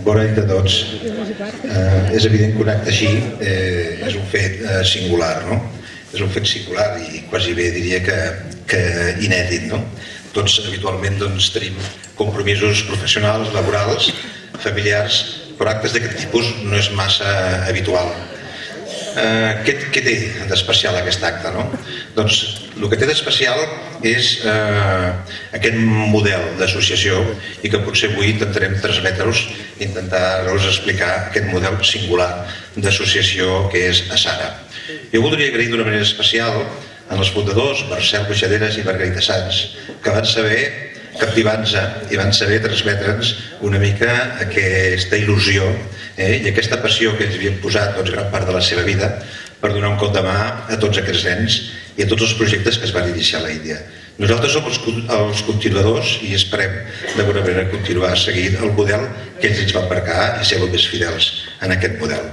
Bona nit a tots. És evident que un acte així és un fet singular, no? És un fet singular i quasi bé diria que inèdit, no? Tots habitualment tenim compromisos professionals, laborals, familiars, però actes d'aquest tipus no és massa habitual. Què té d'especial aquest acte, no? Doncs el que té d'especial és aquest model d'associació i que potser avui intentarem transmetre-us, intentar-vos explicar aquest model singular d'associació que és Asara. Jo voldria agrair d'una manera especial als fundadors, Marcel Boixaderas i Margarita Sans, que van saber captivar-nos i van saber transmetre'ns una mica aquesta il·lusió i aquesta passió que ells havien posat gran part de la seva vida per donar un cop de mà a tots aquests nens i a tots els projectes que es van iniciar a l'Índia. Nosaltres som els continuadors i esperem d'alguna manera continuar seguint el model que ells ens van marcar i ser els més fidels en aquest model.